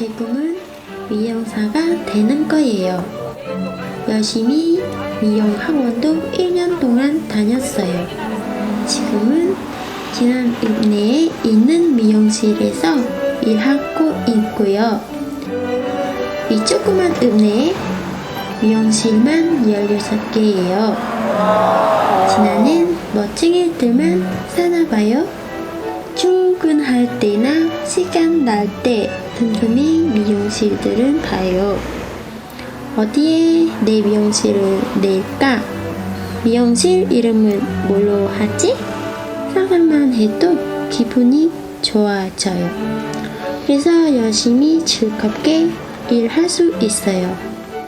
제 꿈은 미용사가 되는 거예요. 열심히 미용 학원도 1년 동안 다녔어요. 지금은 진안읍 내에 있는 미용실에서 일하고 있고요. 이 조그만 읍 내에 미용실만 16개예요. 진안은 멋진 일들만 사나봐요. 출근할 때나 시간 날 때 틈틈이 미용실들은 봐요. 어디에 내 미용실을 낼까? 미용실 이름은 뭘로 하지? 상상만 해도 기분이 좋아져요. 그래서 열심히 즐겁게 일할 수 있어요.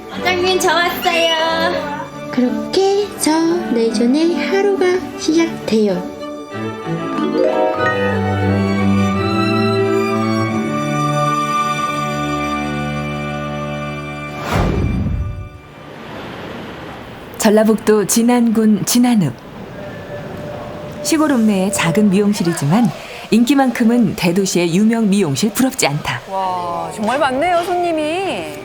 원장님 저 왔어요. 그렇게 저 내전의 하루가 시작돼요. 전라북도 진안군 진안읍. 시골 읍내의 작은 미용실이지만 인기만큼은 대도시의 유명 미용실 부럽지 않다. 와, 정말 많네요, 손님이.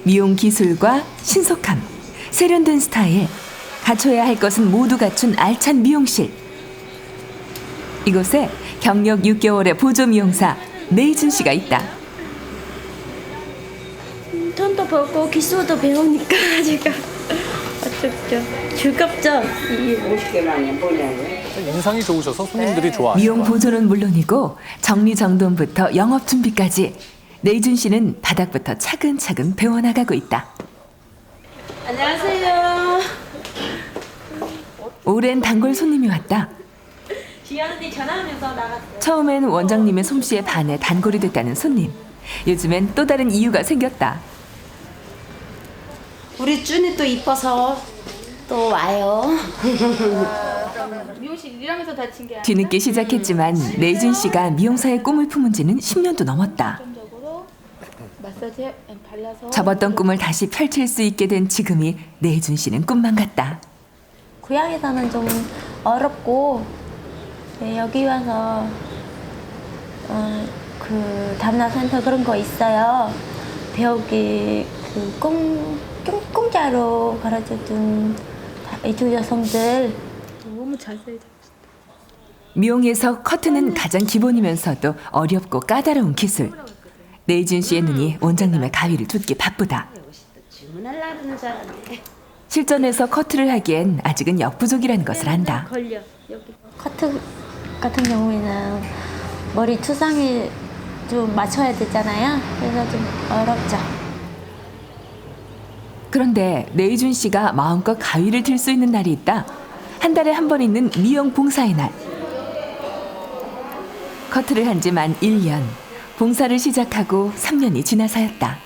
미용 기술과 신속함, 세련된 스타일, 갖춰야 할 것은 모두 갖춘 알찬 미용실. 이곳에 경력 6개월의 보조 미용사 내이준 씨가 있다. 돈도 벌고 기술도 배우니까 제가 어쩌죠? 즐겁죠? 인상이 좋으셔서 손님들이 좋아하시죠. 미용 보조는 물론이고 정리정돈부터 영업 준비까지 내이준 씨는 바닥부터 차근차근 배워나가고 있다. 안녕하세요. 오랜 단골 손님이 왔다. 지연언니 전화하면서 나갔어요. 처음엔 원장님의 솜씨에 반해 단골이 됐다는 손님. 요즘엔 또 다른 이유가 생겼다. 우리 쭈니 또 이뻐서 또 와요. 미용실 일하면서 다친 게 아니라 뒤늦게 시작했지만 내이준 씨가 미용사의 꿈을 품은 지는 10년도 넘었다. 긍정적으로 마사지 발라서 접었던 꿈을 다시 펼칠 수 있게 된 지금이 내이준 씨는 꿈만 같다. 고향에서는 좀 어렵고 네, 여기 와서 그 담당 센터 그런 거 있어요. 배우기 그 공짜로 가르쳐준 이주 여성들 너무 자세히 미용에서 커트는 가장 기본이면서도 어렵고 까다로운 기술. 내이준 씨의 눈이 원장님의 가위를 쫓기 바쁘다. 주문하려는 사람인데 실전에서 커트를 하기엔 아직은 역부족이라는 것을 안다. 걸려 여기. 커트 같은 경우에는 머리 투상에 좀 맞춰야 되잖아요. 그래서 좀 어렵죠. 그런데 내이준 씨가 마음껏 가위를 들 수 있는 날이 있다. 한 달에 한 번 있는 미용 봉사의 날. 커트를 한 지 만 1년. 봉사를 시작하고 3년이 지나서였다.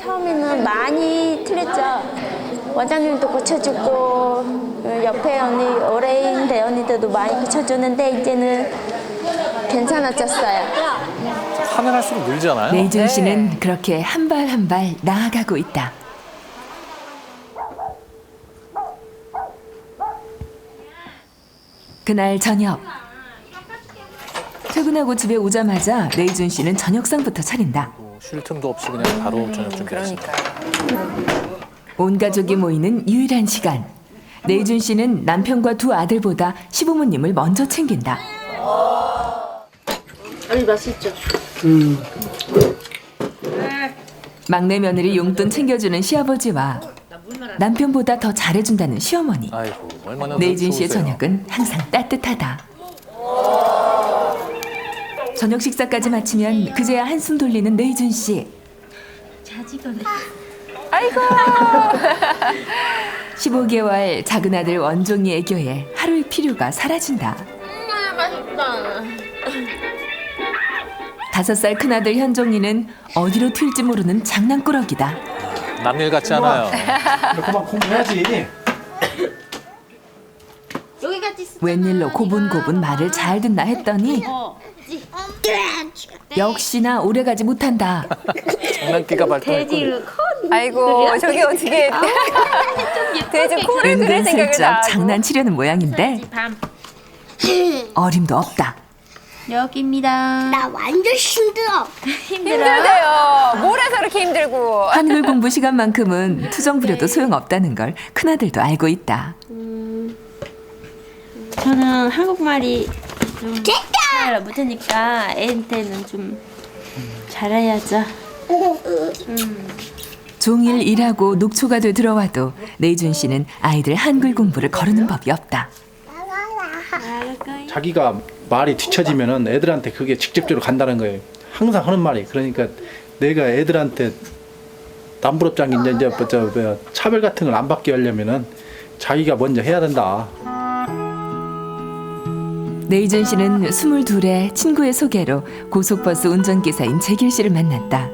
처음에는 많이 틀렸죠. 원장님도 고쳐주고 옆에 언니 오래인 대언니들도 많이 고쳐주는데 이제는 괜찮아졌어요. 하면 할수록 늘잖아요. 내이준 씨는 그렇게 한 발 한 발 나아가고 있다. 그날 저녁. 퇴근하고 집에 오자마자 내이준 씨는 저녁상부터 차린다. 쉴 틈도 없이 그냥 바로 저녁 준비하시네요. 온 가족이 모이는 유일한 시간. 내이준 씨는 남편과 두 아들보다 시부모님을 먼저 챙긴다. 아니 맛있죠? 막내 며느리 용돈 챙겨주는 시아버지와 남편보다 더 잘해준다는 시어머니. 아이고, 얼마나 내이준 씨의 좋으세요. 저녁은 항상 따뜻하다. 저녁 식사까지 마치면 그제야 한숨 돌리는 내이준 씨. 자지거네. 아이고. 15개월 작은 아들 원종이 애교에 하루의 필요가 사라진다. 맛있다. 5살 큰아들 현종이는 어디로 튈지 모르는 장난꾸러기다. 남일 같지 않아요. 그만 공부해야지. 여기까지 있어. 웬일로 고분고분 말을 잘 듣나 했더니 역시나 오래가지 못한다. 장난기가 발동했군요. 아이고, 저게 어떻게 돼지 코를 그릴 생각을 다 은근슬쩍 하고. 장난치려는 모양인데 밤. 어림도 없다. 여기입니다. 나 완전 힘들어. 힘들대요. 뭘 해서 그렇게 힘들고. 한글 공부 시간만큼은 투정 부려도 소용없다는 걸 큰아들도 알고 있다. 저는 한국말이 좀 잘 못하니까 애한테는 좀 잘해야죠. 종일 일하고 녹초가 돼 들어와도 내준 씨는 아이들 한글 공부를 거르는 법이 없다. 자기가 말이 뒤처지면은 애들한테 그게 직접적으로 간다는 거예요. 항상 하는 말이. 그러니까 내가 애들한테 남부럽지 않게 이제 차별 같은 걸 안 받게 하려면은 자기가 먼저 해야 된다. 내준 씨는 22에 친구의 소개로 고속버스 운전기사인 재길 씨를 만났다.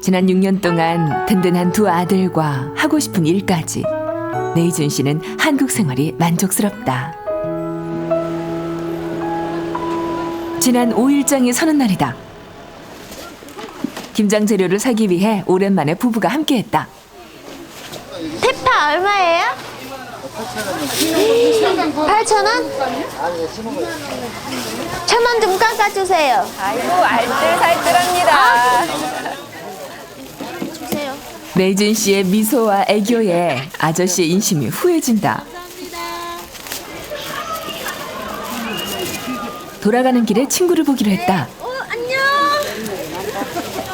지난 6년 동안 든든한 두 아들과 하고 싶은 일까지 내준 씨는 한국 생활이 만족스럽다. 지난 5일장이 서는 날이다. 김장 재료를 사기 위해 오랜만에 부부가 함께했다. 대파 얼마예요? 8,000원? 1,000원 좀 깎아주세요. 아이고, 알뜰살뜰합니다. 주세요. 내준 씨의 미소와 애교에 아저씨의 인심이 후해진다. 돌아가는 길에 친구를 보기로 했다. 안녕.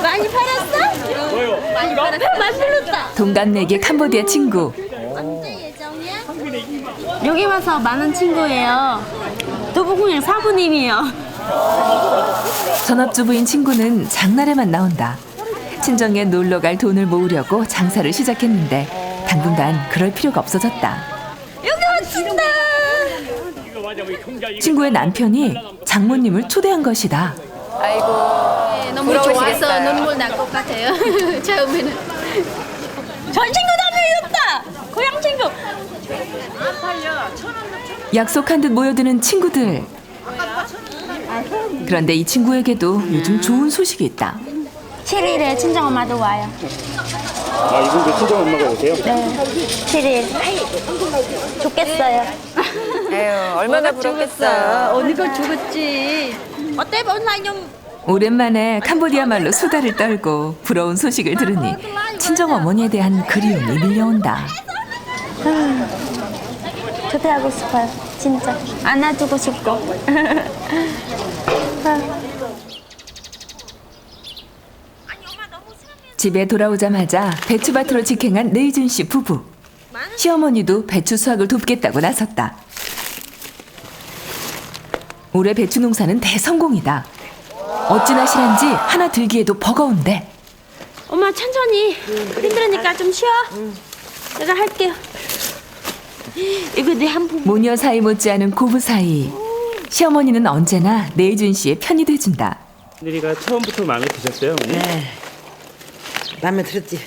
많이 팔았어? 많이 팔았어. 많이 팔았다. 동갑내기 캄보디아 친구. 언제 예정이야? 여기 와서 많은 친구예요. 두부궁의 사부님이요. 전업주부인 친구는 장날에만 나온다. 친정에 놀러갈 돈을 모으려고 장사를 시작했는데 당분간 그럴 필요가 없어졌다. 여기 왔습니다. 친구의 남편이 장모님을 초대한 것이다. 아이고. 너무 좋아서 눈물 날 것 같아요. 처음에는. 전 친구 다음에 고향 친구. 약속한 듯 모여드는 친구들. 그런데 이 친구에게도 요즘 좋은 소식이 있다. 7일에 친정엄마도 와요. 아, 이분도 친정 엄마가 오세요? 네. 7일. 좋겠어요. 에휴, 얼마나 부럽겠어. 언니가 죽었지. 어때 본사님? 오랜만에 캄보디아 말로 수다를 떨고 부러운 소식을 들으니 친정 어머니에 대한 그리움이 밀려온다. 초대하고 싶어요. 진짜. 안아주고 싶고. 집에 돌아오자마자 배추밭으로 직행한 내준 씨 부부. 시어머니도 배추 수확을 돕겠다고 나섰다. 올해 배추 농사는 대성공이다. 어찌나 실한지 하나 들기에도 버거운데 엄마 천천히. 힘들으니까 좀 쉬어. 내가 할게요. 이거 내 한 부. 모녀 사이 못지않은 고부 사이. 시어머니는 언제나 내준 씨의 편이 돼준다. 내리가 처음부터 마음에 드셨어요? 어머니? 네. 마음에 들었지.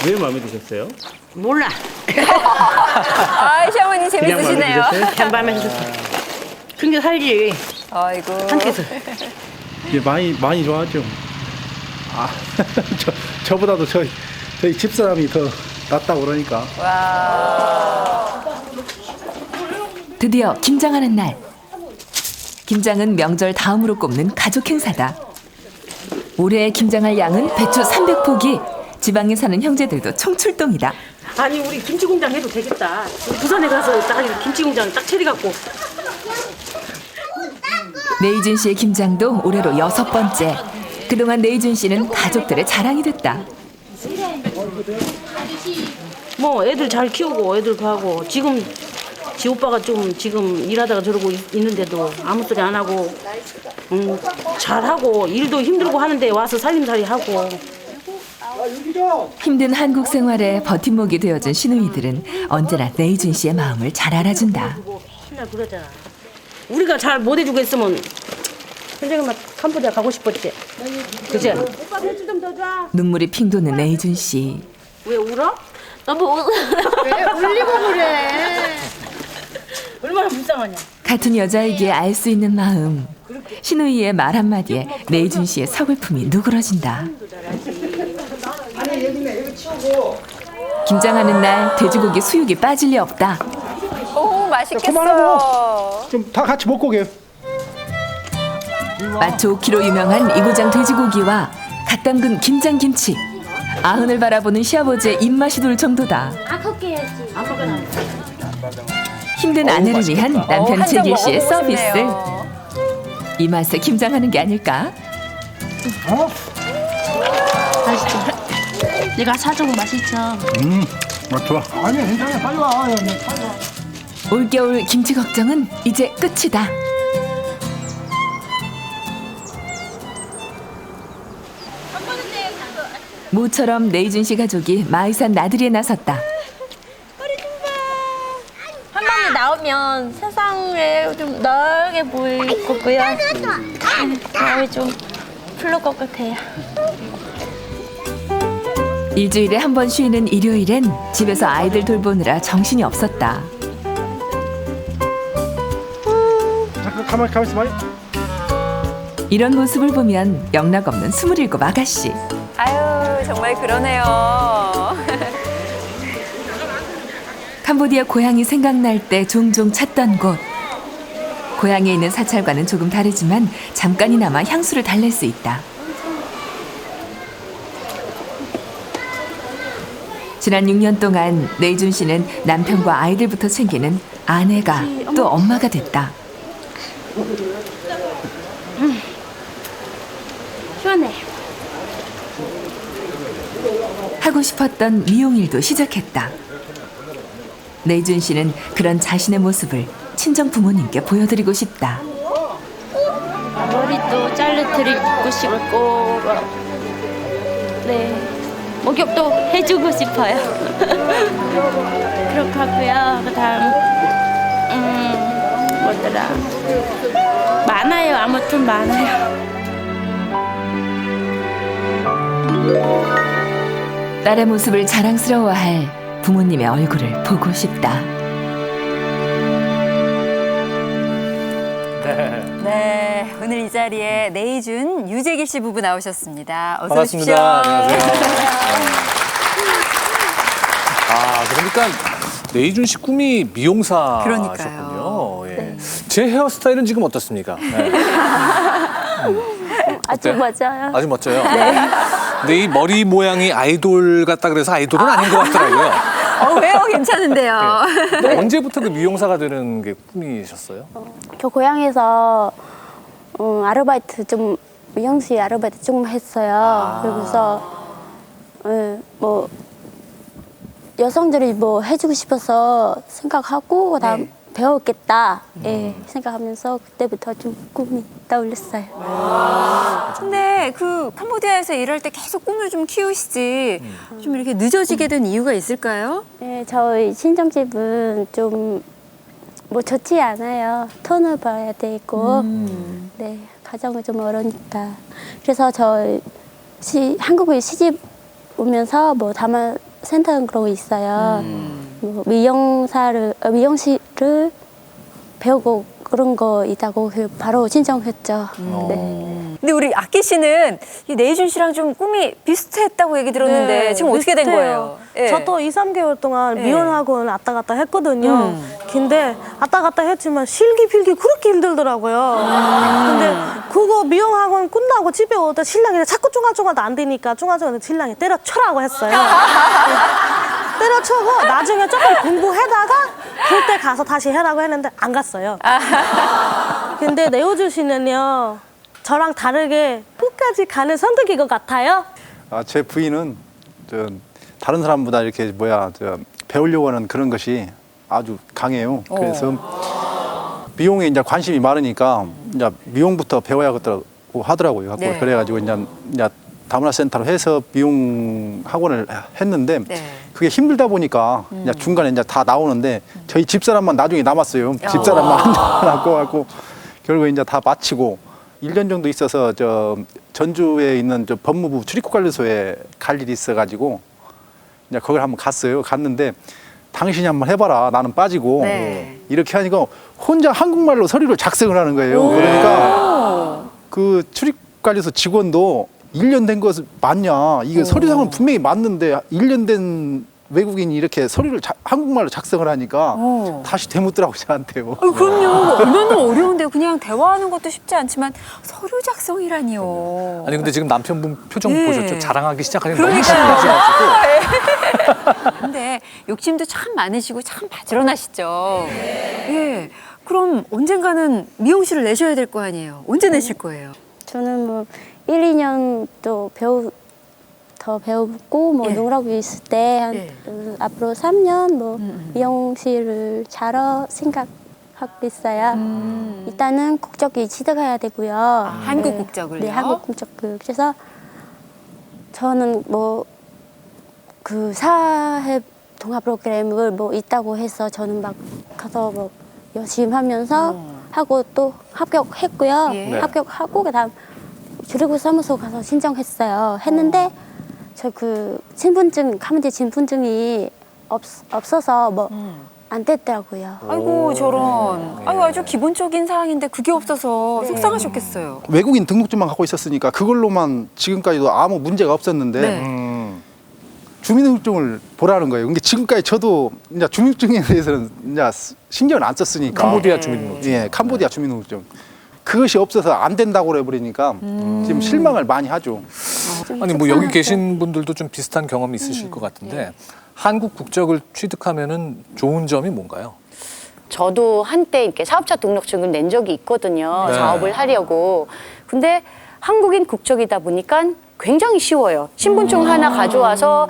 왜 마음에 드셨어요? 몰라. 아, 시어머니 그냥 마음에 재밌으시네요. 드셨어요? 그냥 마음에 들었어. 그게 살지. 아이고. 함께서. 이게 많이 좋아하죠. 아, 저보다도 저희 집사람이 더 낫다고 그러니까. 드디어 김장하는 날. 김장은 명절 다음으로 꼽는 가족 행사다. 올해 김장할 양은 배추 300포기. 지방에 사는 형제들도 총출동이다. 아니 우리 김치 공장 해도 되겠다. 우리 부산에 가서 딱 김치 공장 딱 차려갖고. 내이준 씨의 김장도 올해로 6번째. 그동안 내이준 씨는 가족들의 자랑이 됐다. 뭐 애들 잘 키우고 애들 하고 지금 지 오빠가 좀 지금 일하다가 저러고 있는데도 아무 소리 안 하고 잘하고 일도 힘들고 하는데 와서 살림살이 하고. 힘든 한국 생활에 버팀목이 되어준 시누이들은 언제나 내이준 씨의 마음을 잘 알아준다. 맨날 그러잖아. 우리가 잘 못해주고 했으면 현정이만 캄보디아 가고 싶었지. 그치? 오빠 배추 좀 더 줘. 눈물이 핑 도는 내이준 씨. 왜 울어? 너무 왜 울리고 그래? 얼마나 불쌍하냐. 같은 여자이기에 알 수 있는 마음. 시누이의 말 한마디에 내이준 씨의 서글픔이 누그러진다. 김장하는 날 돼지고기 수육이 빠질 리 없다. 오, 맛있겠어. 그만하고 좀 다 같이 먹고 오게요. 맛 좋기로 유명한 이고장 돼지고기와 갓 담근 김장김치. 아흔을 바라보는 시아버지의 입맛이 돌 정도다. 힘든 아내를 위한 남편 한잔 재길 씨의 먹어보고 서비스. 싶네요. 이 맛에 김장하는 게 아닐까? 맛있죠? 내가 사준 거 맛있죠? 좋아. 아니 괜찮아. 빨리 와. 올겨울 김치 걱정은 이제 끝이다. 모처럼 내이준 씨 가족이 마이산 나들이에 나섰다. 한 번에 나오면 세상에 좀 넓게 보일 거고요. 마음이 좀 풀릴 것 같아요. 일주일에 한 번 쉬는 일요일엔 집에서 아이들 돌보느라 정신이 없었다. 가만히 있어 봐. 이런 모습을 보면 영락없는 27 아가씨. 아유, 정말 그러네요. 캄보디아 고향이 생각날 때 종종 찾던 곳. 고향에 있는 사찰과는 조금 다르지만 잠깐이나마 향수를 달랠 수 있다. 지난 6년 동안 내이준 씨는 남편과 아이들부터 챙기는 아내가 또 엄마가 됐다. 시원해. 하고 싶었던 미용일도 시작했다. 내이준 씨는 그런 자신의 모습을 친정 부모님께 보여드리고 싶다. 머리도 잘라드리고 싶고, 네, 목욕도 해주고 싶어요. 그렇게 하고요. 그다음 뭐더라, 많아요. 아무튼 많아요. 딸의 모습을 자랑스러워할 부모님의 얼굴을 보고 싶다. 네, 오늘 이 자리에 내이준, 유재길 씨 부부 나오셨습니다. 어서 반갑습니다. 오십시오. 안녕하세요. 그러니까 내이준 씨 꿈이 미용사셨군요. 예. 제 헤어스타일은 지금 어떻습니까? 네. 아주 어때요? 맞아요. 아주 멋져요. 근데 이 머리 모양이 아이돌 같다 그래서 아이돌은 아닌 것 같더라고요. 왜요? 괜찮은데요. 언제부터 그 미용사가 되는 게 꿈이셨어요? 저 고향에서 아르바이트 좀 미용실 아르바이트 좀 했어요. 그래서 뭐 여성들이 뭐 해주고 싶어서 생각하고 그다음 배웠겠다 생각하면서 그때부터 좀 꿈이 떠올랐어요. 근데 그 캄보디아에서 일할 때 계속 꿈을 좀 키우시지 좀 이렇게 늦어지게 된 이유가 있을까요? 네, 저희 친정집은 좀 뭐 좋지 않아요. 돈을 벌어야 되고, 네, 가정은 좀 어려우니까. 그래서 저 한국에 시집 오면서 뭐 다만 센터 그런 거 있어요. 뭐 미용실을 배우고 그런 거 있다고 바로 신청했죠. 네. 근데 우리 아끼 씨는 이 내이준 씨랑 좀 꿈이 비슷했다고 얘기 들었는데 지금 어떻게 된 거예요? 예. 저도 2, 3개월 동안 미혼학원 왔다 갔다 했거든요. 근데 왔다 갔다 했지만 실기필기 그렇게 힘들더라고요. 근데 그거 미용학원 끝나고 집에 오다 신랑이 자꾸 쫑알쫑알도 안 되니까 쫑알쫑알 신랑이 때려쳐라고 했어요. 때려쳐고 나중에 조금 공부하다가 그때 가서 다시 해라고 했는데 안 갔어요. 근데 내오준 씨는요. 저랑 다르게 끝까지 가는 선택인 것 같아요. 제 부인은 다른 사람보다 이렇게 배우려고 하는 그런 것이 아주 강해요. 그래서 미용에 이제 관심이 많으니까 이제 미용부터 배워야겠다고 하더라고요. 네. 그래가지고 이제 다문화 센터로 해서 미용 학원을 했는데 그게 힘들다 보니까 이제 중간에 이제 다 나오는데 저희 집사람만 나중에 남았어요. 집사람만 안 남고 결국 이제 다 마치고 1년 정도 있어서 전주에 있는 법무부 출입국관리소에 갈 일이 있어가지고 이제 거길 한번 갔어요. 갔는데 당신이 한번 해봐라. 나는 빠지고 이렇게 하니까 혼자 한국말로 서류를 작성을 하는 거예요. 그러니까 그 출입관리소 직원도 1년 된 것은 맞냐? 이게 서류상은 분명히 맞는데 1년 된 외국인이 이렇게 서류를 한국말로 작성을 하니까 다시 되묻더라고 저한테요. 그럼요. 얼마나 어려운데요. 그냥 대화하는 것도 쉽지 않지만 서류 작성이라니요. 아니 근데 지금 남편분 표정 예. 보셨죠? 자랑하기 시작하니까 너무 그러니까요. 신나셔가지고. 근데 욕심도 참 많으시고 참 바지런하시죠. 예. 그럼 언젠가는 미용실을 내셔야 될 거 아니에요. 언제 내실 거예요? 저는 뭐 1, 2년 또 더 배우고 뭐 예. 농락고 있을 때 한, 예. 앞으로 3년 뭐 미용실을 차려 생각하고 있어요. 일단은 국적이 취득해야 되고요. 한국 국적을요? 네, 한국 국적을. 그래서 저는 뭐 그 사회 동아 프로그램을 뭐 있다고 해서 저는 막 가서 뭐 열심히 하면서 하고 또 합격했고요. 예. 합격하고 그다음 주류구 사무소 가서 신청했어요. 했는데 저 그 신분증 카문제 신분증이 없어서 뭐 안 됐더라고요. 아이고 저런. 아이고 아주 기본적인 사항인데 그게 없어서 속상하셨겠어요. 외국인 등록증만 갖고 있었으니까 그걸로만 지금까지도 아무 문제가 없었는데 네. 주민등록증을 보라는 거예요. 근데 지금까지 저도 이제 주민등록증에 대해서는 이제 신경을 안 썼으니까. 캄보디아 주민등록증. 예, 캄보디아 주민등록증. 그것이 없어서 안 된다고 해버리니까 지금 실망을 많이 하죠. 아니 뭐 여기 계신 분들도 좀 비슷한 경험이 있으실 것 같은데 한국 국적을 취득하면은 좋은 점이 뭔가요? 저도 한때 이렇게 사업자 등록증을 낸 적이 있거든요. 네. 사업을 하려고. 근데 한국인 국적이다 보니까 굉장히 쉬워요. 신분증 하나 가져와서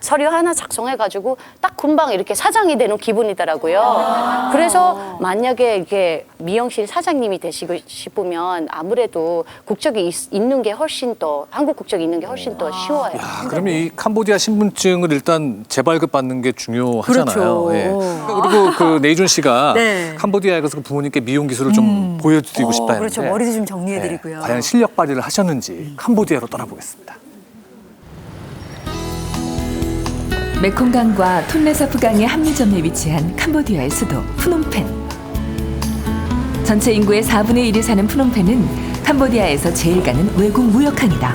서류 하나 작성해가지고 딱 금방 이렇게 사장이 되는 기분이더라고요. 그래서 만약에 이렇게 미용실 사장님이 되시고 싶으면 아무래도 국적이 있는 게 훨씬 더 한국 국적이 있는 게 훨씬 더 쉬워요. 그러면 이 캄보디아 신분증을 일단 재발급 받는 게 중요하잖아요. 그렇죠. 예. 그리고 그 네이준 씨가 네. 캄보디아에 가서 그 부모님께 미용 기술을 좀 보여드리고 싶다 했는데 그렇죠. 머리도 좀 정리해드리고요. 과연 실력 발휘를 하셨는지 캄보디아로 떠나보겠습니다. 메콩강과 톤레사프강의 합류점에 위치한 캄보디아의 수도 푸놈펜. 전체 인구의 4분의 1이 사는 푸놈펜은 캄보디아에서 제일 가는 외국 무역항이다.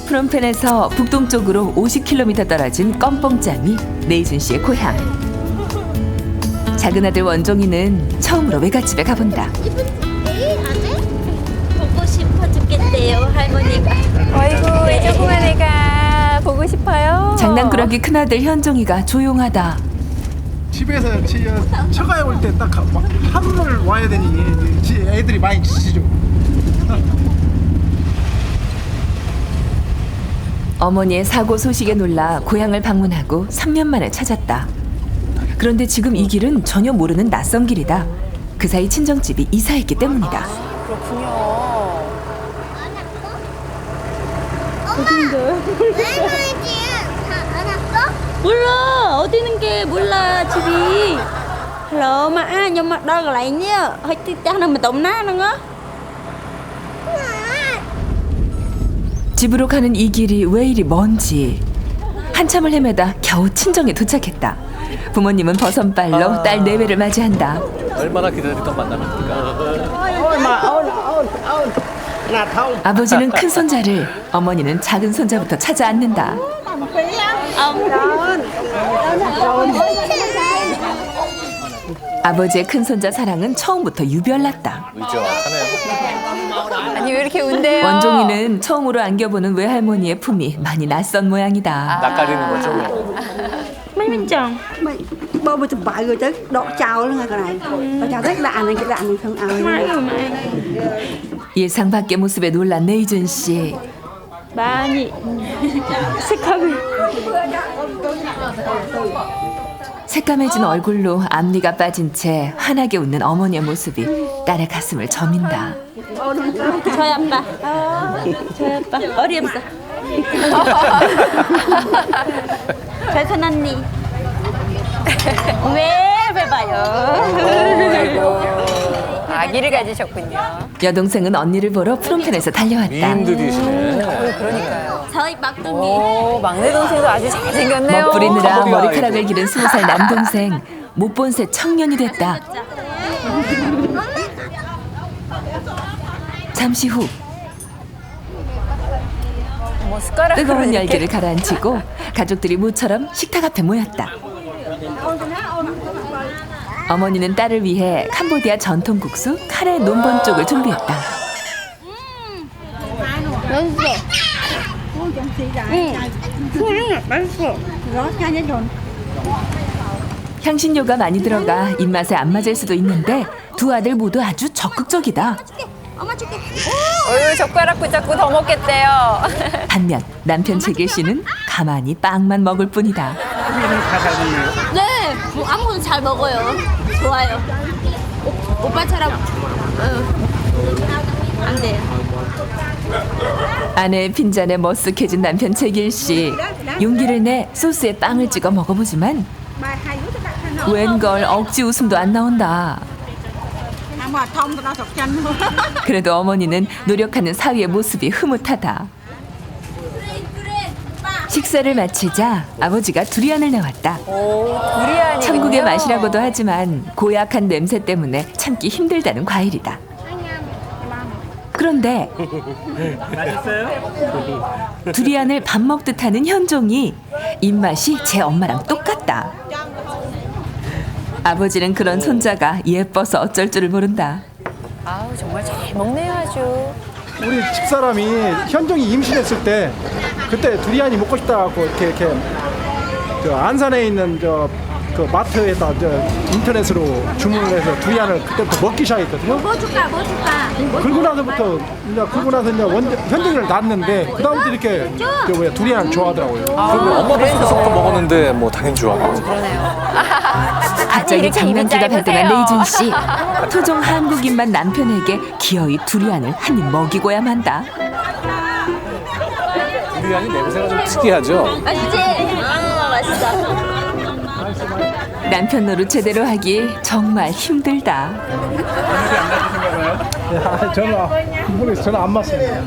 푸놈펜에서 북동쪽으로 50km 떨어진 껌뽕짬이 네이준 씨의 고향. 작은 아들 원종이는 처음으로 외갓집에 가본다. 보고 싶어 죽겠대요, 할머니가. 아이고 내 조그만 애가 보고 싶어요. 장난꾸러기 큰아들 현종이가 조용하다. 집에서 처가에 올 때 딱 하루를 와야 되니 애들이 많이 지치죠. 어머니의 사고 소식에 놀라 고향을 방문하고 3년 만에 찾았다. 그런데 지금 이 길은 전혀 모르는 낯선 길이다. 그 사이 친정집이 이사했기 때문이다. 몰라, 어디 있는 게 몰라, 집이. Hello, mà ai nhưng mà đâu lại nhá. Hơi tiếc nó mà tổng ná nữa. 집으로 가는 이 길이 왜 이리 먼지. 한참을 헤매다 겨우 친정에 도착했다. 부모님은 버선발로 딸 내외를 맞이한다. 얼마나 기다리던 만남입니까? 아버지는 큰 손자를, 어머니는 작은 손자부터 찾아 안는다. 아버지의 큰 손자 사랑은 처음부터 유별났다. 의젓하네요. 아니 왜 이렇게 운대요? 원종이는 처음으로 안겨보는 외할머니의 품이 많이 낯선 모양이다. 낯가리는 거죠. Mấy bên chồng. bao bữa chụp bại rồi chứ đọ chào luôn cái này chào rất đạn này cái đạn này không ao 예상 밖의 모습에 놀란 네이준 씨. 많이 색하고. 새까매진 얼굴로 앞니가 빠진 채 환하게 웃는 어머니의 모습이 딸의 가슴을 저민다. 저희 아빠. 저희 아빠. 어리 없어. 저희 큰 언니. 왜 봐요? 아기를 가지셨군요. 여동생은 언니를 보러 프롬펜에서 달려왔다. 미인들이시네. 그러니까요. 저희 막둥이. 오 막내 동생도 아주 잘생겼네요. 멋부리느라 캄보디아 머리카락을 기른 20살 남동생. 못 본 새 청년이 됐다. 잠시 후 뭐 숟가락으로 뜨거운 이렇게. 열기를 가라앉히고 가족들이 모처럼 식탁 앞에 모였다. 어머니는 딸을 위해 캄보디아 전통 국수 카레 논번 쪽을 준비했다. 향신료가 많이 들어가 입맛에 안 맞을 수도 있는데 두 아들 모두 아주 적극적이다. 어유 젓가락 붙잡고 더 먹겠대요. 반면 남편 재길 씨는 가만히 빵만 먹을 뿐이다. 네, 뭐 아무거나 잘 먹어요. 좋아요. 오빠처럼 안 돼요. 아내의 빈잔에 머쓱해진 남편 재길 씨. 용기를 내 소스에 빵을 찍어 먹어보지만 웬걸 억지 웃음도 안 나온다. 그래도 어머니는 노력하는 사위의 모습이 흐뭇하다. 식사를 마치자 아버지가 두리안을 내왔다. 두리안이군요. 천국의 맛이라고도 하지만 고약한 냄새 때문에 참기 힘들다는 과일이다. 그런데 두리안을 밥 먹듯 하는 현종이 입맛이 제 엄마랑 똑같다. 아버지는 그런 손자가 예뻐서 어쩔 줄을 모른다. 아우 정말 잘 먹네요 아주. 우리 집사람이 현종이 임신했을 때 그때 두리안이 먹고 싶다고 이렇게 저 안산에 있는 그 마트에다 인터넷으로 주문을 해서 두리안을 그때부터 먹기 시작했거든요. 뭐 줄까? 그러고 나서부터 이제 현종이를 낳았는데 그 다음부터 이렇게 두리안을 좋아하더라고요. 그리고 엄마 뱃속에서부터 먹었는데 뭐 당연히 좋아하고. 갑자기 이렇게 장난기가 입이 발동한 짧으세요. 레이준 씨. 토종 한국인만 남편에게 기어이 두리안을 한 입 먹이고야 만다. 두리안이 냄새가 좀 특이하죠. 맛있지? 맛있어. 남편 노릇 제대로 하기 정말 힘들다. 저는 안 맞습니다.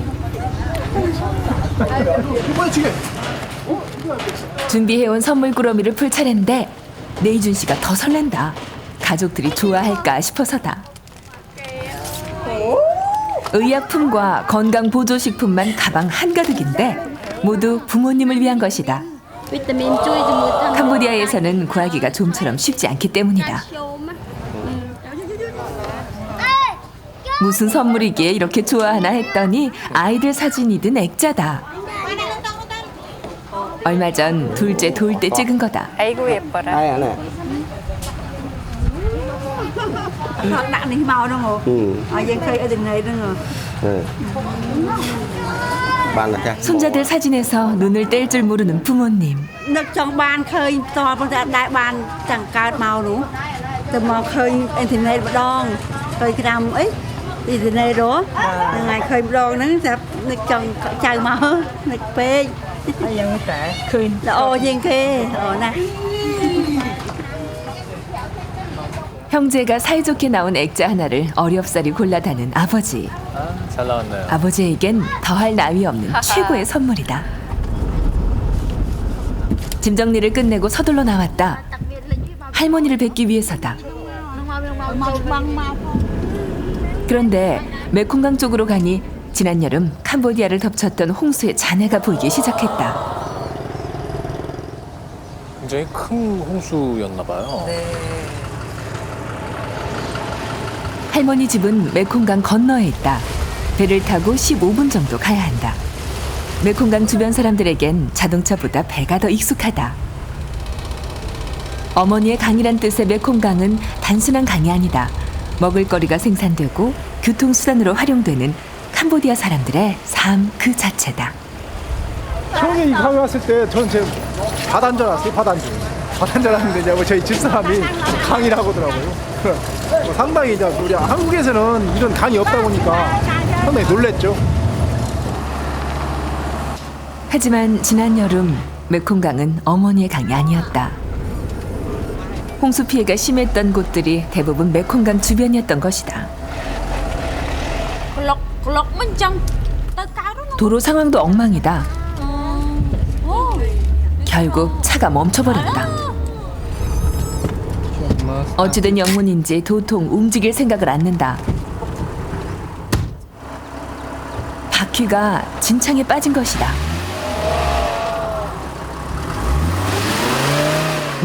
준비해온 선물 꾸러미를 풀 차례인데 레이준 씨가 더 설렌다. 가족들이 좋아할까 싶어서다. 의약품과 건강 보조식품만 가방 한가득인데 모두 부모님을 위한 것이다. 비타민 chui cho người thân. 캄보디아에서는 구하기가 좀처럼 쉽지 않기 때문이다. 무슨 선물이기에 이렇게 좋아하나 했더니 아이들 사진이 든 액자다. 얼마 전 둘째 돌 때 찍은 거다. 아이고 예뻐라. Đặt đi màu đâu ngủ. Dân khơi ở đường này đâu ngủ. 손자들 사진에서 눈을 뗄 줄 모르는 부모님. Nước trong ban khơi to bằng đại ban chẳng cao màu đủ. Từ màu khơi internet mà đong. Khơi cái năm ấy. Internet đó. Ngày khơi đong nó sẽ nước trong chào màu. Nước phê. Khơi. Dân khê. Nè. 형제가 사이좋게 나온 액자 하나를 어렵사리 골라다는 아버지. 잘 나왔네요. 아버지에겐 더할 나위 없는 최고의 선물이다. 짐 정리를 끝내고 서둘러 나왔다. 할머니를 뵙기 위해서다. 그런데 메콩강 쪽으로 가니 지난 여름 캄보디아를 덮쳤던 홍수의 잔해가 보이기 시작했다. 굉장히 큰 홍수였나 봐요. 할머니 집은 메콩강 건너에 있다. 배를 타고 15분 정도 가야 한다. 메콩강 주변 사람들에겐 자동차보다 배가 더 익숙하다. 어머니의 강이란 뜻의 메콩강은 단순한 강이 아니다. 먹을거리가 생산되고 교통수단으로 활용되는 캄보디아 사람들의 삶 그 자체다. 처음에 이 강에 왔을 때 저는 제 바다인 줄 알았어요. 바다인 줄 알았는데 이제 저희 집사람이 강이라고 하더라고요. 상당히 이제 우리 한국에서는 이런 강이 없다 보니까 상당히 놀랬죠. 하지만 지난 여름 메콩강은 어머니의 강이 아니었다. 홍수 피해가 심했던 곳들이 대부분 메콩강 주변이었던 것이다. 도로 상황도 엉망이다. 결국 차가 멈춰버렸다. 어찌된 영문인지 도통 움직일 생각을 않는다. 바퀴가 진창에 빠진 것이다.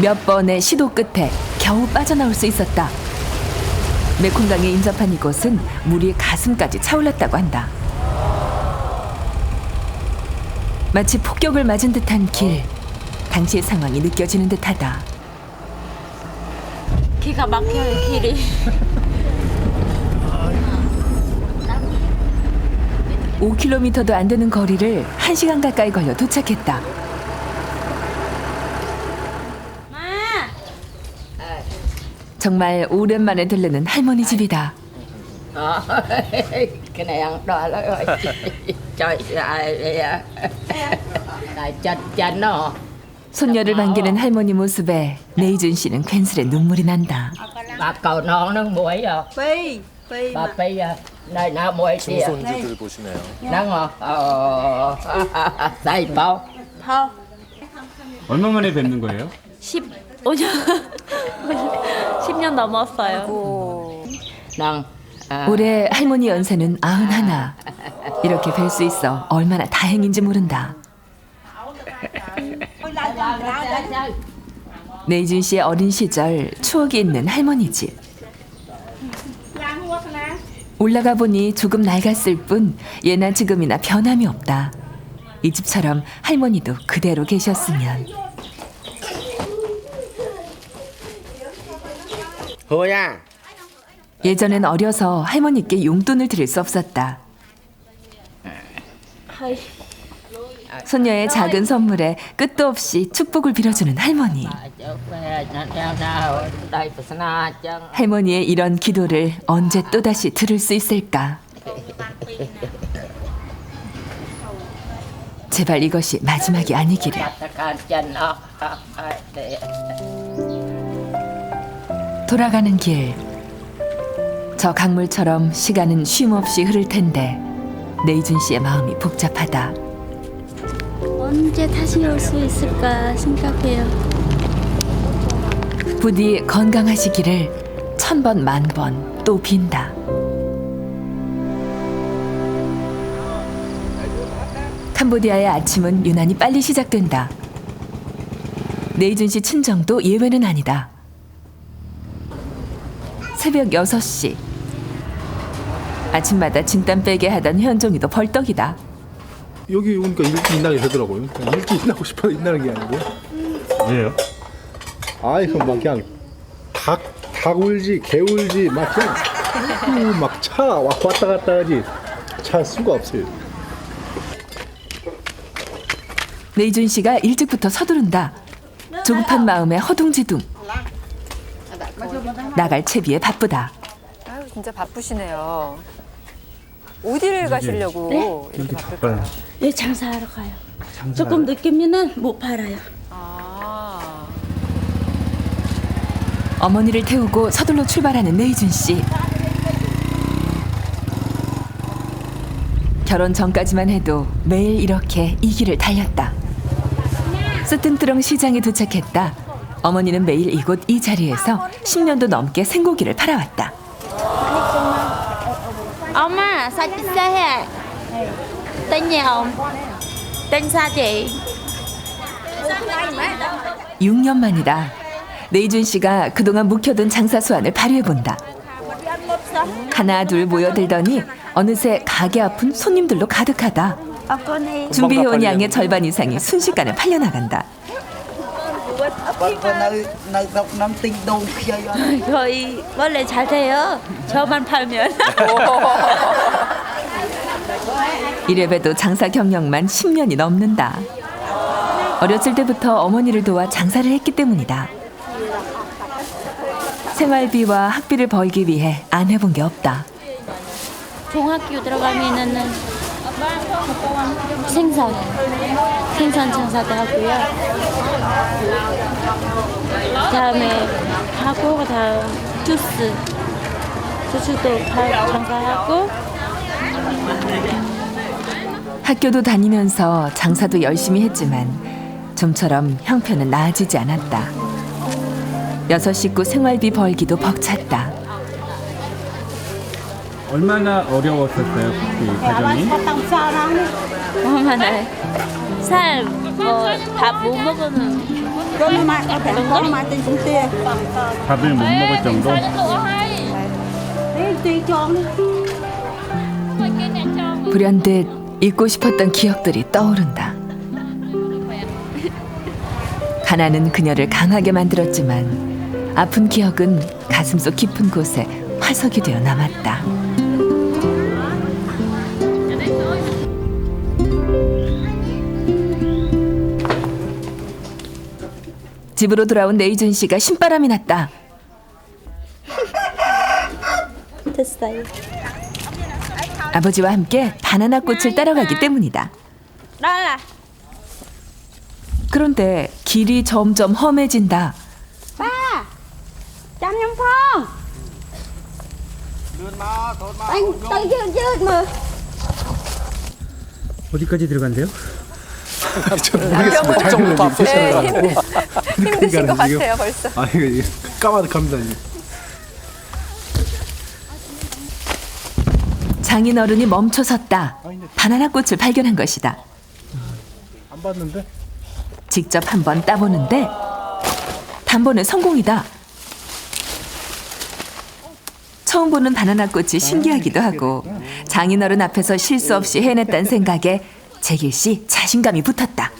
몇 번의 시도 끝에 겨우 빠져나올 수 있었다. 메콩강에 인접한 이곳은 물이 가슴까지 차올랐다고 한다. 마치 폭격을 맞은 듯한 길. 당시의 상황이 느껴지는 듯하다. 기가 막혀요, 길이. (5km도) 안 되는 거리를 1시간 가까이 걸려 도착했다. 정말 오랜만에 들르는 할머니 집이다. 그냥 đó trời 짠 손녀를 반기는 할머니 모습에 내이준 씨는 괜스레 눈물이 난다. bà cầu non nó muối à Pi, pi bà pi à này nào muối kìa 증손주들 보시네요. nó đây bao Thôi 얼마 만에 뵙는 거예요? 15년 10년 넘었어요. nàng 올해 할머니 연세는 91. 이렇게 뵐 수 있어 얼마나 다행인지 모른다. 내이준 씨의 어린 시절 추억이 있는 할머니 집. 올라가 보니 조금 낡았을 뿐 예나 지금이나 변함이 없다. 이 집처럼 할머니도 그대로 계셨으면. Hùa 예전엔 어려서 할머니께 용돈을 드릴 수 없었다. 손녀의 작은 선물에 끝도 없이 축복을 빌어주는 할머니. 할머니의 이런 기도를 언제 또다시 들을 수 있을까? 제발 이것이 마지막이 아니기를. 돌아가는 길. 저 강물처럼 시간은 쉼없이 흐를 텐데 내이준 씨의 마음이 복잡하다. 언제 다시 올 수 있을까 생각해요. 부디 건강하시기를 1000번 만번 또 빈다. 캄보디아의 아침은 유난히 빨리 시작된다. 내이준 씨 친정도 예외는 아니다. 새벽 6시. 아침마다 진땀 빼게 하던 현종이도 벌떡이다. 여기 오니까 일찍 일나게 되더라고요. 일찍 일나고 싶어서 일나는 게 아니고. 왜요? 아이고 막 그냥 닭 울지 개 울지 막 그냥 막 차 왔다 갔다 하지 차 수가 없어요. 내이준 씨가 일찍부터 서두른다. 조급한 마음에 허둥지둥. 나갈 채비에 바쁘다. 아유, 진짜 바쁘시네요. 어디를 가시려고 이렇게 바쁠까요? 예, 장사하러 가요. 조금 늦으면은 못 팔아요. 아. 어머니를 태우고 서둘러 출발하는 내이준 씨. 결혼 전까지만 해도 매일 이렇게 이 길을 달렸다. 쓰뜬뜨렁 시장에 도착했다. 어머니는 매일 이곳 이 자리에서 10년도 넘게 생고기를 팔아왔다. 엄마, 사 비싸해. 땡이요. 땡 사지. 6년 만이다. 내이준 씨가 그동안 묵혀둔 장사 수완을 발휘해본다. 하나 둘 모여들더니 어느새 가게 앞은 손님들로 가득하다. 준비해온 양의 절반 이상이 순식간에 팔려나간다. 거의 원래 잘 돼요. 저만 팔면. 이래봬도 장사 경력만 10년이 넘는다. 어렸을 때부터 어머니를 도와 장사를 했기 때문이다. 생활비와 학비를 벌기 위해 안 해본 게 없다. 중학교 들어가면은 생선 장사도 하고요. 그다음에 하고 그다음 주스도 장사하고. 학교도 다니면서 장사도 열심히 했지만 좀처럼 형편은 나아지지 않았다. 6 식구 생활비 벌기도 벅찼다. 얼마나 어려웠었어요, 그 과정이? 얼마나 밥 못 먹으면 con mà thằng con mà tình tiền 밥을 못 먹을 정도? tiền cho 불현듯 잊고 싶었던 기억들이 떠오른다. 가난은 그녀를 강하게 만들었지만 아픈 기억은 가슴속 깊은 곳에 화석이 되어 남았다. 집으로 돌아온 내이준 씨가 신바람이 났다. 됐어요. 아버지와 함께 바나나 꽃을 따라가기 때문이다. 그런데 길이 점점 험해진다. chăm nhâm phong anh tay chưa mà 어디까지 들어간대요? 모르겠습니다. 정부터 앞서시는 힘드신 것 같아요, 벌써. 아 이거 까마득합니다. 장인어른이 멈춰섰다. 바나나 꽃을 발견한 것이다. 안 봤는데? 직접 한번 따보는데 단번에 성공이다. 처음 보는 바나나 꽃이 신기하기도 하고 장인어른 앞에서 실수 없이 해냈다는 생각에 재길 씨 자신감이 붙었다.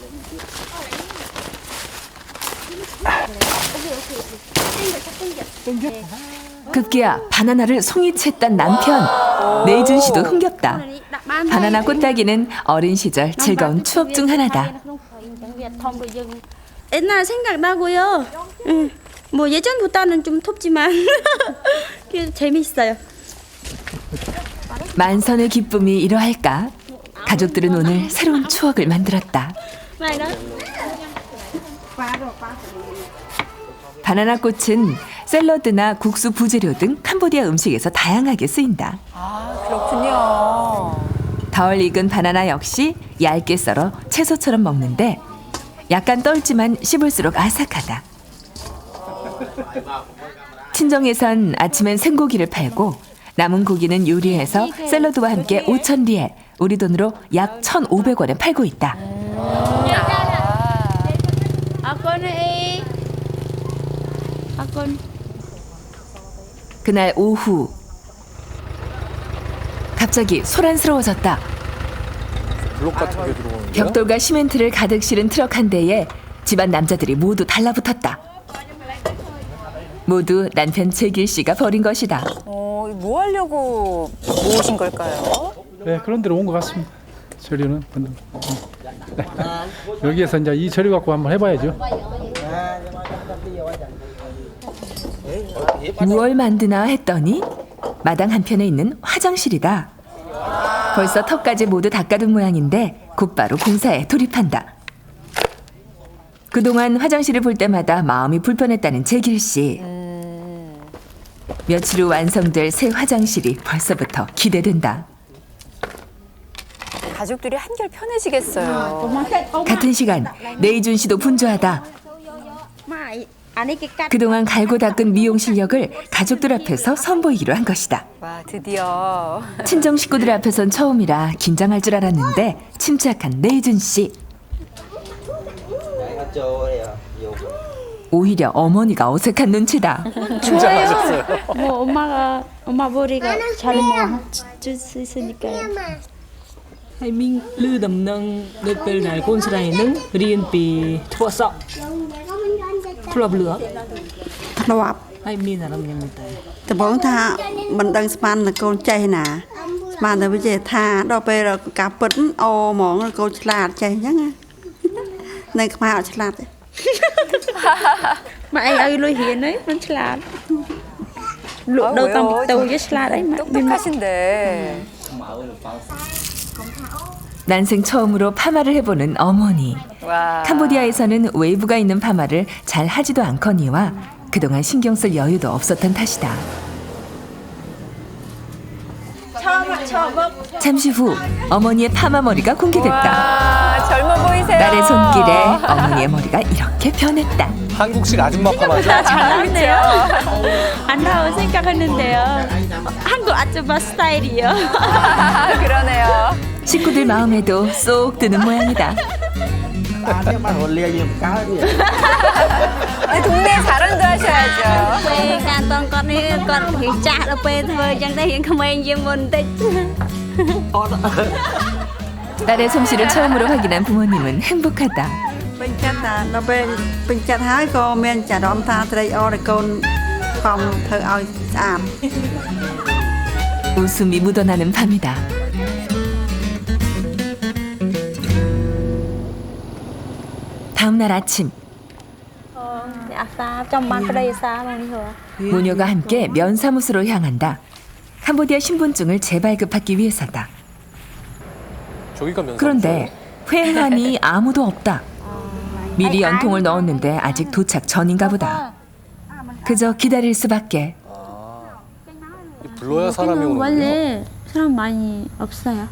급기야 바나나를 송이채 딴 남편 내준 씨도 흥겹다. 바나나 꽃따기는 어린 시절 즐거운 추억 중 하나다. 옛날 생각나고요. 뭐 예전보다는 좀 덥지만 그래도 재밌어요. 만선의 기쁨이 이러할까? 가족들은 오늘 새로운 추억을 만들었다. 바나나 꽃은 샐러드나 국수 부재료 등 캄보디아 음식에서 다양하게 쓰인다. 아, 그렇군요. 덜 익은 바나나 역시 얇게 썰어 채소처럼 먹는데 약간 떨지만 씹을수록 아삭하다. 친정에선 아침엔 생고기를 팔고 남은 고기는 요리해서 샐러드와 함께 5,000리엘, 우리 돈으로 약 1,500원에 팔고 있다. 그날 오후 갑자기 소란스러워졌다. 블록 같은 게 들어오는데요? 벽돌과 시멘트를 가득 실은 트럭 한 대에 집안 남자들이 모두 달라붙었다. 모두 남편 재길 씨가 버린 것이다. 뭐 하려고 모으신 걸까요? 네 그런 데로 온 것 같습니다. 재료는 네. 여기에서 이제 이 재료 갖고 한번 해봐야죠. 6월 만드나 했더니 마당 한편에 있는 화장실이다. 벌써 턱까지 모두 닦아둔 모양인데 곧바로 공사에 돌입한다. 그동안 화장실을 볼 때마다 마음이 불편했다는 재길 씨. 며칠 후 완성될 새 화장실이 벌써부터 기대된다. 가족들이 한결 편해지겠어요. 같은 시간 내이준 씨도 분주하다. 그동안 갈고 닦은 미용 실력을 가족들 앞에서 선보이기로 한 것이다. 와, 드디어. 친정 식구들 앞에선 처음이라 긴장할 줄 알았는데 침착한 내이준 씨. 오히려 어머니가 어색한 눈치다. 좋아요. 뭐 엄마 머리가 잘 줄 수 있으니까요. Hay mình lưu đầm nâng được từ này con sài nâng riêng vì thua sọ thua lửa hay mình là làm như vậy តបងថាមិនដឹងស្មានកូនចេះណាស្មានតែវាចេះថាដល់ពេលការពិតអូហ្មងកូនឆ្លាតចេះអញ្ចឹងនៅខ្មែរអត់ឆ្លាតទេ mà anh ơi lôi hiền ấy nó là lụa đầu tầm tàu với slide đấy mà 똑똑하신데. 난생 처음으로 파마를 해보는 어머니. 와. 캄보디아에서는 웨이브가 있는 파마를 잘 하지도 않거니와 그동안 신경 쓸 여유도 없었던 탓이다. 잠시 후 어머니의 파마 머리가 공개됐다. 와, 젊어 보이세요. 딸의 손길에 어머니의 머리가 이렇게 변했다. 한국식 아줌마 파마죠? 잘났네요. 안 나올 생각했는데요. 한국 아줌마 스타일이요. 그러네요. 식구들 마음에도 쏙 드는 모양이다. 아니, 동네에 자랑도 하셔야죠. ពេលការតង់គាត់នេះគាត់រៀងចាស់ដល់ពេលធ្វើអញ្ចឹងទៅរៀងក្មេងជាងមុនបន្តិច 딸의 솜씨를 처음으로 확인한 부모님은 행복하다. ពេញចិត្តថាដល់ពេលពេញចិត្តហើយក៏មានចារម្មណ៍ថាត្រេកអរដែលកូនខំធ្វើឲ្យស្អាត 웃음이 묻어나는 밤이다. 다음 날 아침 អាសាចំបានប្តីអាសាមកនេះហ៎ 모녀가 함께 면사무소로 향한다. 캄보디아 신분증을 재발급하기 위해서다. 저기가 면사무소예요? 그런데 회행하니 아무도 없다. 미리 연통을 넣었는데 아직 도착 전인가 보다. 그저 기다릴 수밖에. 불러야 사람이 오는군요. 원래 사람 많이 없어요.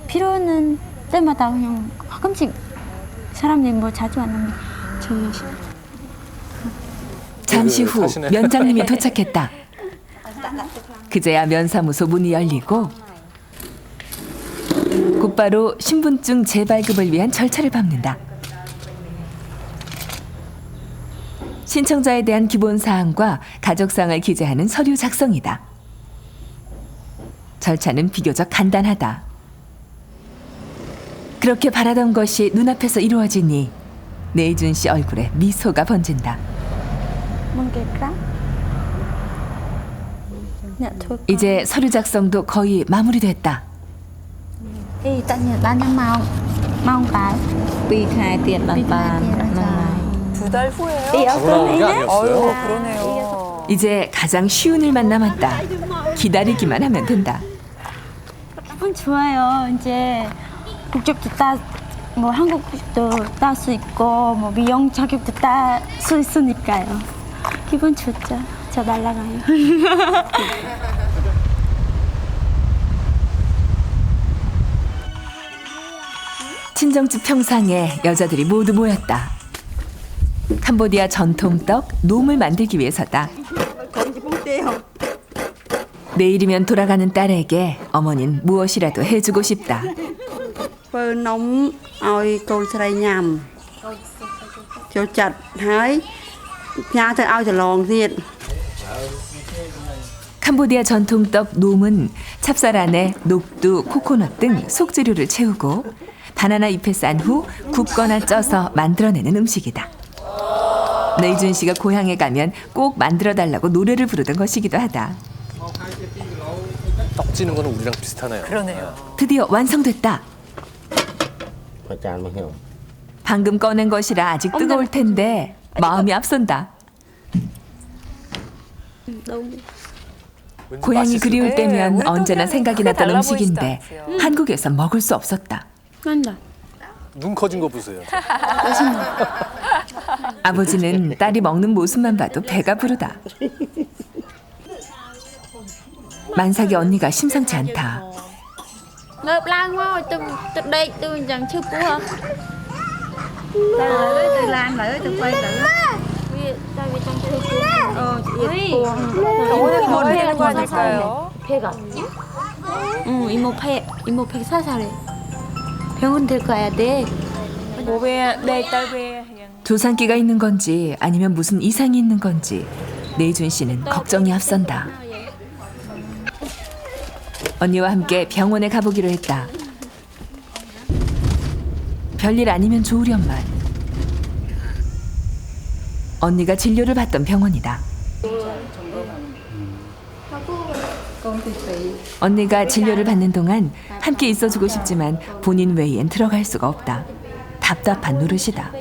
필요는 때마다 그냥 가끔씩 사람들이 뭐 자주 왔는데 저기 잠시 후 사시네. 면장님이 도착했다. 그제야 면사무소 문이 열리고 곧바로 신분증 재발급을 위한 절차를 밟는다. 신청자에 대한 기본 사항과 가족 사항을 기재하는 서류 작성이다. 절차는 비교적 간단하다. 그렇게 바라던 것이 눈앞에서 이루어지니 내준 씨 얼굴에 미소가 번진다. 이제 서류 작성도 거의 마무리됐다. 이 따님 나는 마음 가. 2ខែទៀតដល់បាន 두 달 후에요? 바로 나오는 게 아니었어요? 어유 그러네요. 이제 가장 쉬운 일만 남았다. 기다리기만 하면 된다. 기분 좋아요. 이제 국적도 뭐 한국 국적도 딸 수 있고 뭐 미용 자격도 딸 수 있으니까요. 기분 좋죠. 저 날라가요. 친정집 평상에 여자들이 모두 모였다. 캄보디아 전통떡 놈을 만들기 위해서다. 내일이면 돌아가는 딸에게 어머니는 무엇이라도 해주고 싶다. ធ្វើនំឲ្យកូនស្រីញ៉ាំចូលចិត្តហើយញ៉ាំទៅឲ្យច្រឡងទៀត 캄보디아 전통떡 놈은 찹쌀 안에 녹두, 코코넛 등 속재료를 채우고 바나나 잎에 싼 후 굽거나 쪄서 만들어내는 음식이다. 내준 씨가 고향에 가면 꼭 만들어달라고 노래를 부르던 것이기도 하다. 떡 찌는 거는 우리랑 비슷하네요. 그러네요. 드디어 완성됐다. ប្រចាំមកខ្ញុំ 방금 꺼낸 것이라 아직 뜨거울 텐데 마음이 앞선다. 왠지 고향이 맛있을 그리울 것 때면 우리 언제나 동네는 생각이 크게 났던 달라 보이지도 음식인데 않지요. 한국에서 먹을 수 없었다. 간다. 눈 커진 거 보세요. 아버지는 딸이 먹는 모습만 봐도 배가 부르다. 만삭의 언니가 심상치 않다. ngợp lan quá tôi đây tôi chẳng chưa cua hả?ទៅឡានលើទៅទៅទៅ tại vì chẳng chưa cua. 병원에 가야 되는 거 아닐까요? 배가. 응 이모 배 사살해. 병원 데리고 가야 돼. 조상기가 있는 건지 아니면 무슨 이상이 있는 건지 내준 씨는 걱정이 앞선다. 언니와 함께 병원에 가보기로 했다. 별일 아니면 좋으련만. 언니가 진료를 받던 병원이다. 언니가 진료를 받는 동안 함께 있어주고 싶지만 본인 외엔 들어갈 수가 없다. 답답한 노릇이다.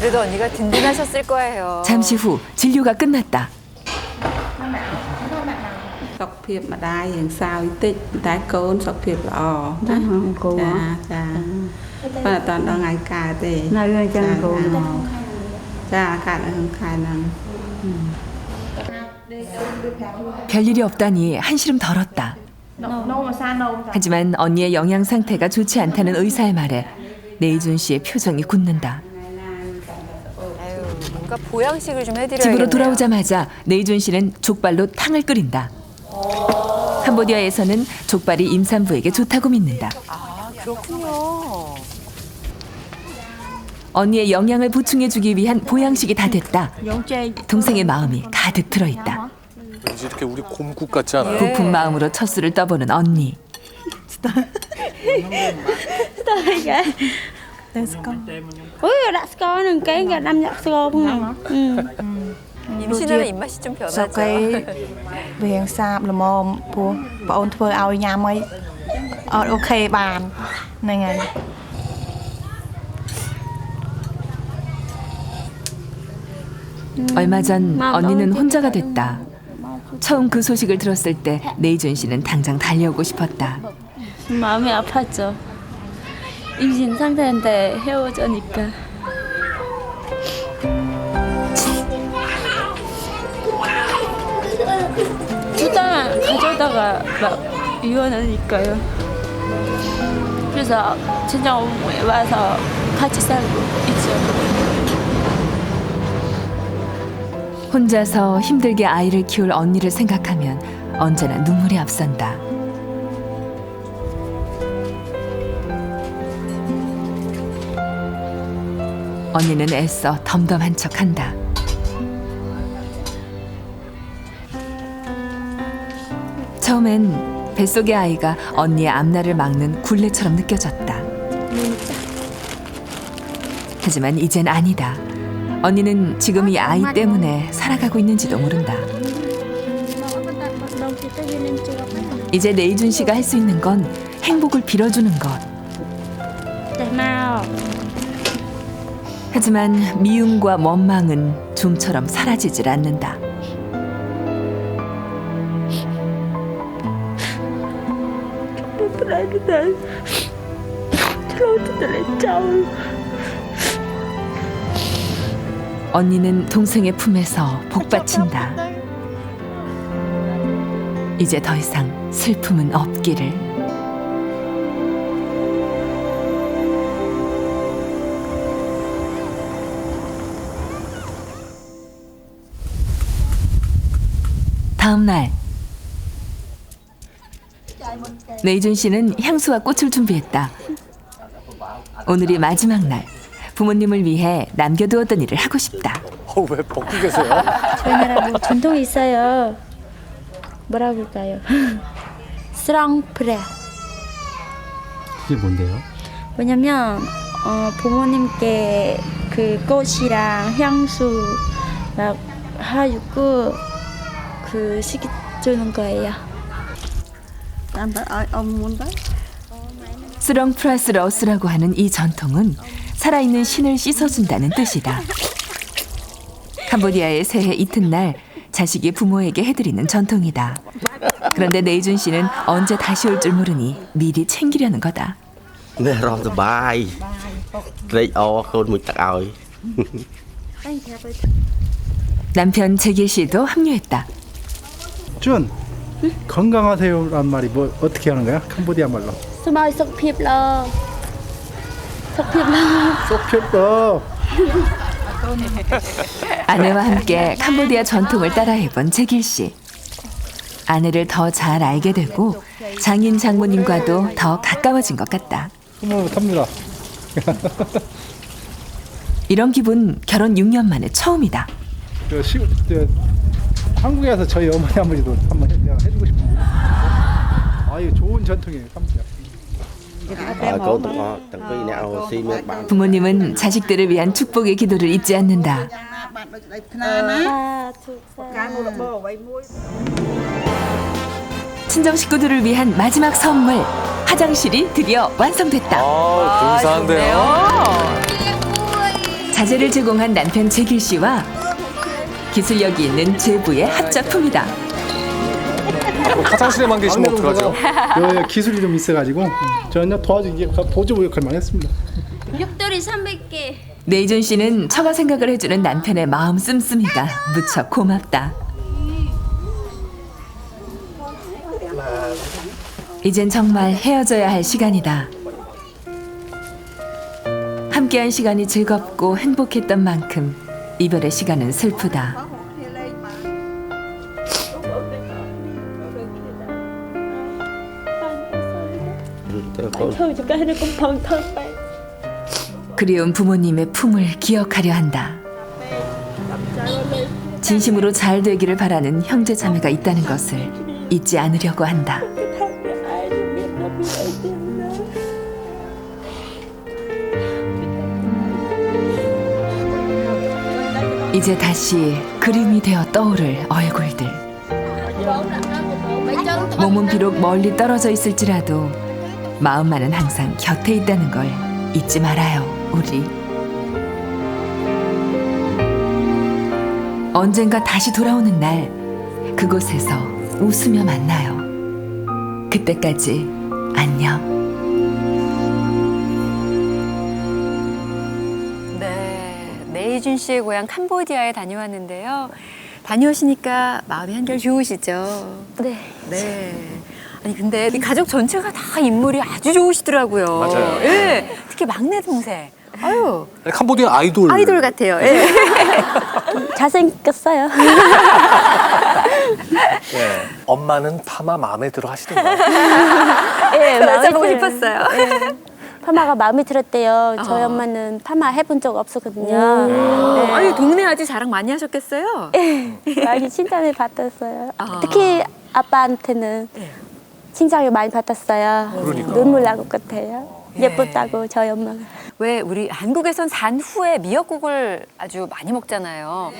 그래도 언니가 든든하셨을 거예요. 잠시 후 진료가 끝났다. សុខភាពម្ដាយរៀងសើចតិចតែកូនសុខភាពល្អណាកូនចាបើអត់ដល់ថ្ងៃកើតទេនៅអញ្ចឹងកូនចាកើតក្នុងខែហ្នឹង 별일이 없다니 한시름 덜었다. 하지만 언니의 영양 상태가 좋지 않다는 의사의 말에 내준 씨의 표정이 굳는다. 아유, 뭔가 보양식을 좀 해드려야겠네요. 집으로 돌아오자마자 내준 씨는 족발로 탕을 끓인다. 캄보디아에서는 족발이 임산부에게 좋다고 믿는다. 아, 그렇군요. 언니의 영양을 보충해주기 위한 보양식이 다 됐다. 동생의 마음이 가득 들어있다. 왠지 이렇게 우리 곰국 같지 않아요? 고픈 마음으로 첫 술을 떠보는 언니. 임신하면 입맛이 좀 변하죠. វាងសាបល្មមព្រោះបងអូនធ្វើឲ្យញ៉ាំឲ្យអត់អូខេបានហ្នឹងហើយ 얼마 전 언니는 혼자가 됐다. 처음 그 소식을 들었을 때 네이준 씨는 당장 달려오고 싶었다. 마음이 아팠죠. 임신 상태인데 헤어져니까. 일단 가져다가 막 이혼하니까요. 그래서 친정 와서 같이 살고 있죠. 혼자서 힘들게 아이를 키울 언니를 생각하면 언제나 눈물이 앞선다. 언니는 애써 덤덤한 척한다. 처음엔 뱃속의 아이가 언니의 앞날을 막는 굴레처럼 느껴졌다. 하지만 이젠 아니다. 언니는 지금 이 아이 때문에 살아가고 있는지도 모른다. 이제 네이준 씨가 할 수 있는 건 행복을 빌어주는 것. 하지만 미움과 원망은 좀처럼 사라지질 않는다. 언니는 동생의 품에서 복받친다. 이제 더 이상 슬픔은 없기를. 다음 날 네이준 씨는 향수와 꽃을 준비했다. 오늘이 마지막 날. 부모님을 위해 남겨두었던 일을 하고 싶다. 왜 벗고 계세요? 저희 나라 뭐 전통이 있어요. 뭐라고 할까요? 스랑프레. 이게 뭔데요? 왜냐면 부모님께 그 꽃이랑 향수 막 하고 그 시기 주는 거예요. 스렁프라스러스라고 하는 이 전통은 살아있는 신을 씻어준다는 뜻이다. 캄보디아의 새해 이튿날 자식이 부모에게 해드리는 전통이다. 그런데 네이준 씨는 언제 다시 올 줄 모르니 미리 챙기려는 거다. 네, 럼សបាយ ត្រេកអរ កូនមួយទឹកឲ្យ 남편 재길 씨도 합류했다. 준 건강하세요란 말이 뭐 어떻게 하는 거야? 캄보디아 말로. 스마일 속핍러. 쏙펴. 아내와 함께 캄보디아 전통을 따라해본 재길 씨. 아내를 더 잘 알게 되고 장인 장모님과도 더 가까워진 것 같다. 탑니다. 이런 기분 결혼 6년 만에 처음이다. 한국에 와서 저희 어머니 아버지도 한번 해주고 싶은데. 이거 좋은 전통이에요, 캄보디아.កូនទាំងអស់ទាំងពីរអ្នកឲ្យស៊ីមានបាន 부모님은 자식들을 위한 축복의 기도를 잊지 않는다. 친정 식구들을 위한 마지막 선물. 화장실이 드디어 완성됐다. 근사한데요? 자재를 제공한 남편 재길 씨와 기술력이 있는 제부의 합작품이다. 화장실에만 계시면 어떡하죠? 여기 기술이 좀 있어가지고 저는 도와주기 보조 역할만 했습니다. 육돌이 300개. 네이준 씨는 처가 생각을 해주는 남편의 마음 씀씀이가 무척 고맙다. 이젠 정말 헤어져야 할 시간이다. 함께한 시간이 즐겁고 행복했던 만큼 이별의 시간은 슬프다. Thưa con. Thôi chúng ta hãy cùng phòng thơ bay. 그리운 부모님의 품을 기억하려 한다. 진심으로 잘 되기를 바라는 형제 자매가 있다는 것을 잊지 않으려고 한다. 이제 다시 그림이 되어 떠오를 얼굴들. 몸은 비록 멀리 떨어져 있을지라도 마음만은 항상 곁에 있다는 걸 잊지 말아요, 우리. 언젠가 다시 돌아오는 날 그곳에서 웃으며 만나요. 그때까지 안녕. 네, 내이준 씨의 고향 캄보디아에 다녀왔는데요. 다녀오시니까 마음이 한결 좋으시죠? 네. 네. 아니 근데 이 가족 전체가 다 인물이 아주 좋으시더라고요. 맞아요. 예. 특히 막내 동생. 아유. 캄보디아 아이돌. 아이돌 같아요. 예. 잘생겼어요. 네. 엄마는 파마 마음에 들어 하시던가요? 예, 여쭤보고 들어요. 싶었어요. 예. 파마가 마음에 들었대요. 저희 엄마는 파마 해본 적 없었거든요. 네. 아니 동네 아주 자랑 많이 하셨겠어요? 많이 칭찬을 받았어요. 아. 특히 아빠한테는 네. 칭찬을 많이 받았어요. 그러니까. 눈물 날 것 같아요. 예. 예쁘다고 저희 엄마가. 왜 우리 한국에선 산 후에 미역국을 아주 많이 먹잖아요.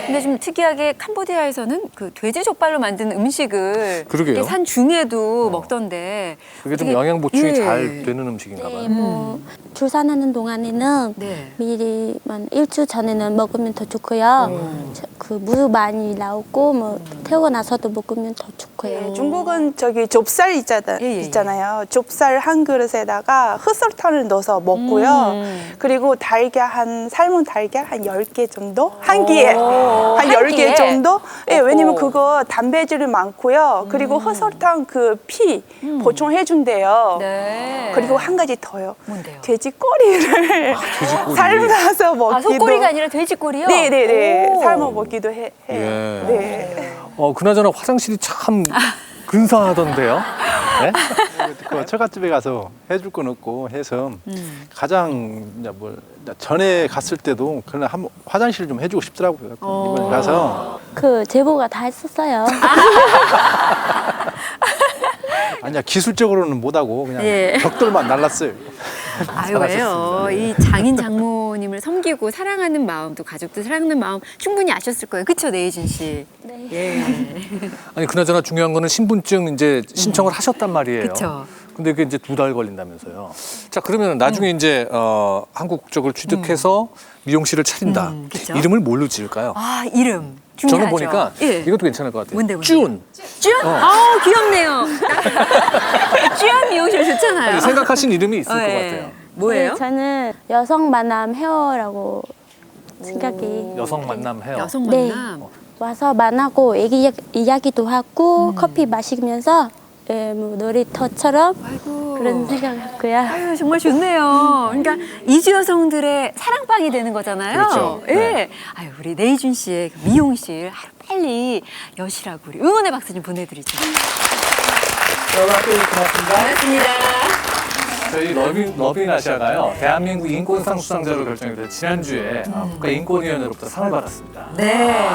근데 좀 특이하게 캄보디아에서는 그 돼지 족발로 만든 음식을 그러게요. 이렇게 산 중에도 먹던데 그게 좀 되게- 영양 보충이 예. 잘 되는 음식인가 봐요. 네, 뭐 출산하는 동안에는 네. 미리 한 일주 전에는 먹으면 더 좋고요. 그 무 많이 나오고 뭐 태우고 나서도 먹으면 더 좋고요. 중국은 저기 좁쌀 있잖아요. 좁쌀 한 그릇에다가 흑설탕을 넣어서 먹고요. 그리고 달걀 삶은 달걀 한 10개 정도? 한 끼에. 한 10개 정도? 예, 왜냐면 그거 단백질이 많고요. 그리고 흑설탕 그 피 보충해 준대요. 네. 그리고 한 가지 더요. 뭔데요? 돼지 꼬리를 돼지꼬리. 삶아서 먹기도. 아, 속꼬리가 아니라 돼지 꼬리요? 네네네. 오. 삶아 먹기도 해요. 예. 네. 그나저나 화장실이 참 근사하던데요. 네? 그 처갓집에 가서 해줄 건 없고 해서 가장 이제 뭐 전에 갔을 때도 그냥 한번 화장실 좀 해주고 싶더라고요. 이번에 가서 그 제보가 다 했었어요. 아니야 기술적으로는 못하고 그냥 예. 벽돌만 날랐어요. 아유 왜요? 이 장인 장모님을 섬기고 사랑하는 마음 또 가족들 사랑하는 마음 충분히 아셨을 거예요. 그렇죠, 내이준 씨? 네. 예. 아니 그나저나 중요한 거는 신분증 이제 신청을 하셨단 말이에요. 그쵸. 근데 그게 이제 2달 걸린다면서요. 자 그러면 나중에 이제 한국 국적을 취득해서 미용실을 차린다. 그쵸. 이름을 뭘로 지을까요? 아 이름 저는 중요하죠. 보니까 예. 이것도 괜찮을 것 같아요. 뭔데? 준. 쭈? 아우 귀엽네요. 쭈한 미용실 좋잖아요. 아니, 생각하신 이름이 있을 것 예. 같아요. 뭐예요? 네, 저는 여성 만남 헤어라고 생각이. 여성 만남 해요. 여성 네. 만남. 와서 만나고 이야기도 하고 커피 마시면서 예, 뭐 놀이터처럼 아이고. 그런 생각했고요. 아유 정말 좋네요. 그러니까 이주 여성들의 사랑방이 되는 거잖아요. 그렇죠. 예. 네. 아유 우리 내이준 씨의 그 미용실 하루 빨리 여시라고 우리 응원의 박수 좀 보내드리죠. 고맙습니다. 저희 러빈 아시아가요 대한민국 인권상 수상자로 결정이 돼서 지난주에 국가인권위원회로부터 상을 받았습니다. 네.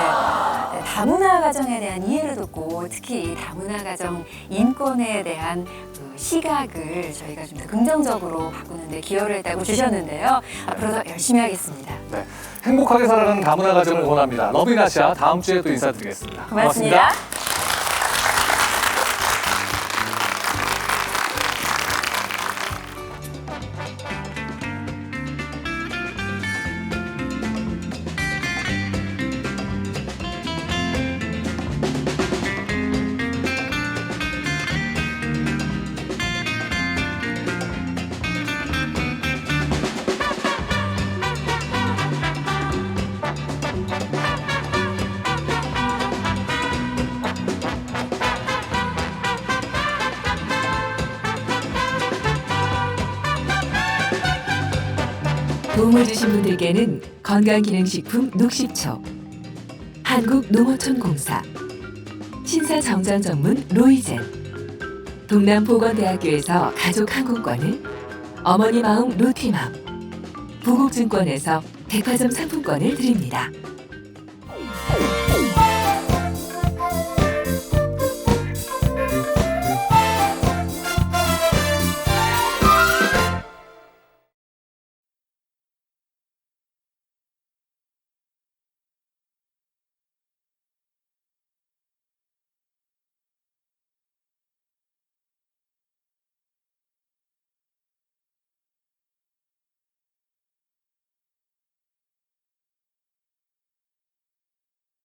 다문화 가정에 대한 이해를 돕고 특히 다문화 가정 인권에 대한 그 시각을 저희가 좀 더 긍정적으로 바꾸는데 기여를 했다고 주셨는데요. 앞으로도 열심히 하겠습니다. 네. 행복하게 살아가는 다문화 가정을 원합니다. 러빈 아시아 다음 주에 또 인사드리겠습니다. 고맙습니다. 도움을 주신 분들께는 건강기능식품 녹십초, 한국농어촌공사, 신사정장 전문 로이젠, 동남보건대학교에서 가족 항공권을, 어머니 마음 루티맘, 부국증권에서 백화점 상품권을 드립니다.